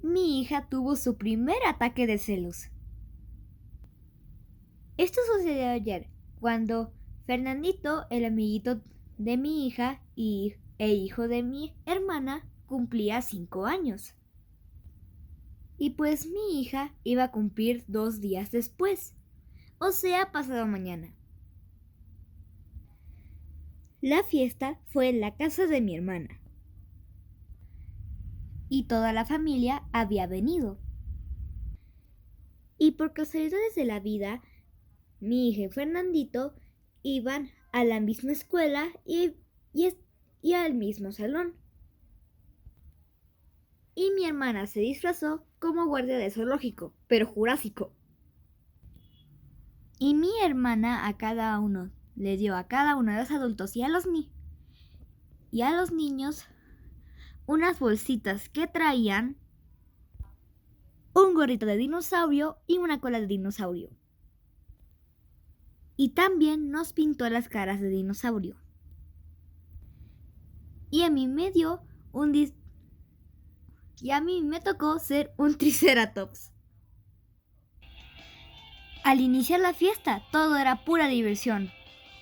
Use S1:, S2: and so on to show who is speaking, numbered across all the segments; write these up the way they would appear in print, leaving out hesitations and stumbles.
S1: mi hija tuvo su primer ataque de celos. Esto sucedió ayer, cuando Fernandito, el amiguito de mi hija e hijo de mi hermana, cumplía 5 años. Y pues mi hija iba a cumplir 2 días después, o sea, pasado mañana. La fiesta fue en la casa de mi hermana. Y toda la familia había venido. Y por casualidades de la vida, mi hija y Fernandito iban a la misma escuela y al mismo salón. Y mi hermana se disfrazó como guardia de zoológico, pero jurásico. Y mi hermana le dio a cada uno de los adultos y a los niños unas bolsitas que traían un gorrito de dinosaurio y una cola de dinosaurio. Y también nos pintó las caras de dinosaurio. Y a mí me tocó ser un triceratops. Al iniciar la fiesta, todo era pura diversión.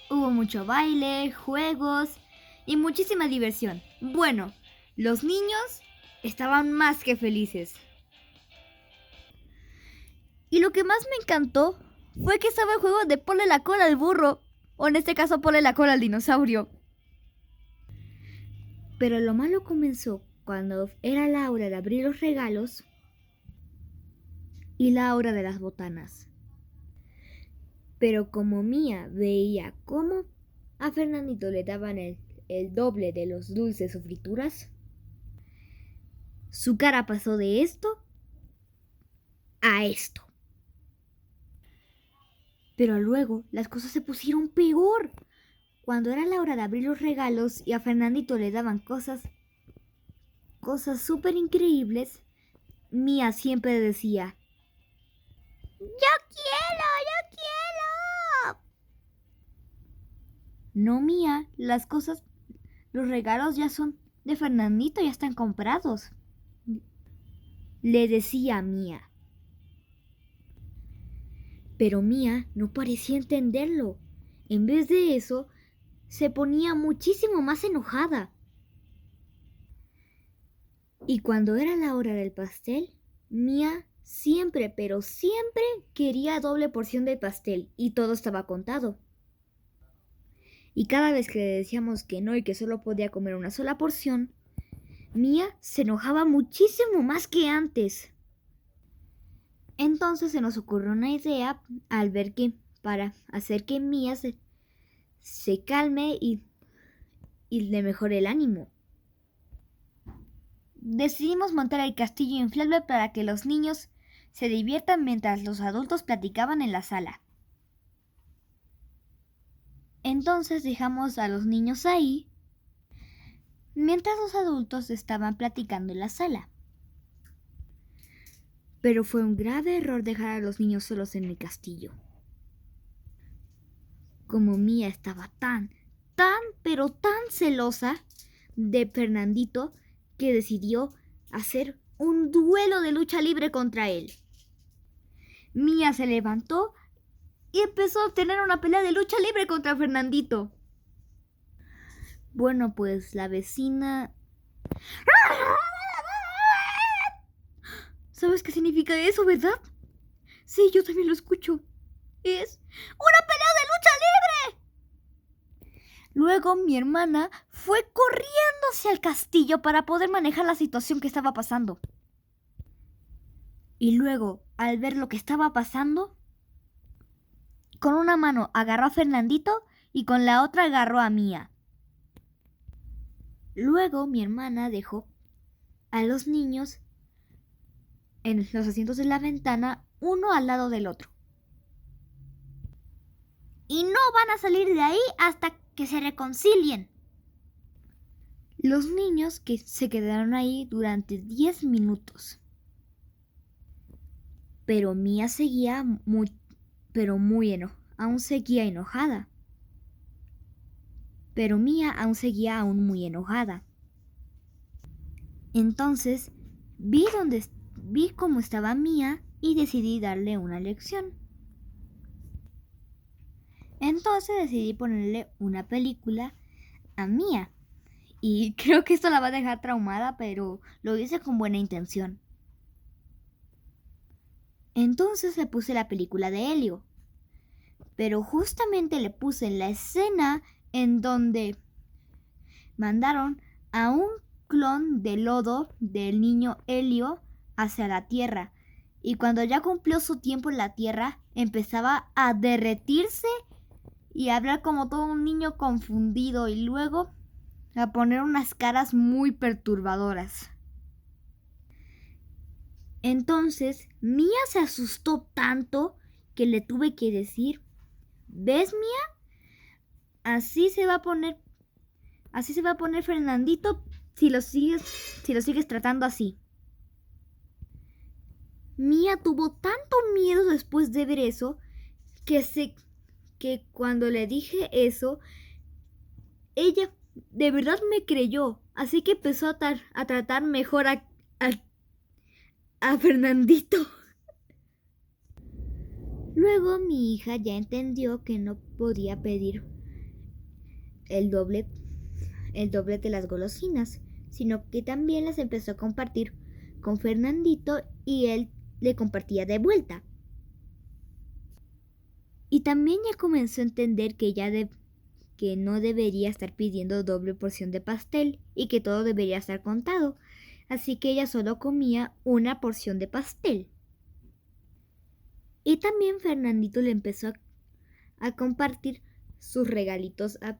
S1: Hubo mucho baile, juegos y muchísima diversión. Bueno, los niños estaban más que felices. Y lo que más me encantó fue que estaba el juego de ponle la cola al burro, o en este caso ponle la cola al dinosaurio. Pero lo malo comenzó cuando era la hora de abrir los regalos y la hora de las botanas. Pero como Mía veía cómo a Fernandito le daban el doble de los dulces o frituras, su cara pasó de esto a esto. Pero luego las cosas se pusieron peor. Cuando era la hora de abrir los regalos y a Fernandito le daban cosas súper increíbles, Mía siempre decía: ¡Yo quiero! No, Mía, los regalos ya son de Fernandito, ya están comprados, le decía a Mía. Pero Mía no parecía entenderlo. En vez de eso, se ponía muchísimo más enojada. Y cuando era la hora del pastel, Mía siempre, pero siempre quería doble porción del pastel y todo estaba contado. Y cada vez que le decíamos que no y que solo podía comer una sola porción, Mía se enojaba muchísimo más que antes. Entonces se nos ocurrió una idea al ver que para hacer que Mía se calme y le mejore el ánimo. Decidimos montar el castillo inflable para que los niños se diviertan mientras los adultos platicaban en la sala. Entonces dejamos a los niños ahí mientras los adultos estaban platicando en la sala. Pero fue un grave error dejar a los niños solos en el castillo. Como Mía estaba pero tan celosa de Fernandito que decidió hacer un duelo de lucha libre contra él. Mía se levantó y empezó a tener una pelea de lucha libre contra Fernandito. Bueno, pues la vecina... ¿Sabes qué significa eso, verdad? Sí, yo también lo escucho. Es una pelea de lucha libre. Luego mi hermana fue corriendo hacia el castillo para poder manejar la situación que estaba pasando. Y luego, al ver lo que estaba pasando, con una mano agarró a Fernandito y con la otra agarró a Mía. Luego mi hermana dejó a los niños en los asientos de la ventana, uno al lado del otro. Y no van a salir de ahí hasta que se reconcilien. Los niños que se quedaron ahí durante 10 minutos. Pero Mía seguía aún seguía enojada. Pero Mía aún seguía muy enojada. Entonces vi vi cómo estaba Mía y decidí darle una lección. Entonces decidí ponerle una película a Mía. Y creo que esto la va a dejar traumada, pero lo hice con buena intención. Entonces le puse la película de Helio. Pero justamente le puse la escena en donde mandaron a un clon de lodo del niño Helio hacia la Tierra. Y cuando ya cumplió su tiempo en la Tierra, empezaba a derretirse y a hablar como todo un niño confundido y luego a poner unas caras muy perturbadoras. Entonces, Mía se asustó tanto que le tuve que decir, ¿ves, Mía? Así se va a poner Fernandito si lo sigues tratando así. Mía tuvo tanto miedo después de ver eso que cuando le dije eso, ella de verdad me creyó, así que empezó a tratar mejor a Fernandito. Luego mi hija ya entendió que no podía pedir el doble de las golosinas, sino que también las empezó a compartir con Fernandito y él le compartía de vuelta. Y también ya comenzó a entender que que no debería estar pidiendo doble porción de pastel y que todo debería estar contado, así que ella solo comía una porción de pastel. Y también Fernandito le empezó a compartir sus regalitos a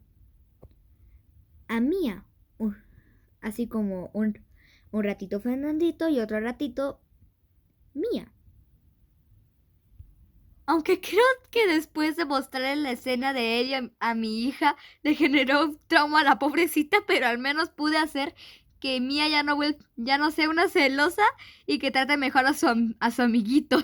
S1: Mía, así como un ratito Fernandito y otro ratito Mía. Aunque creo que después de mostrarle la escena de ella a mi hija, le generó un trauma a la pobrecita, pero al menos pude hacer que Mía ya no sea una celosa y que trate mejor a su amiguito.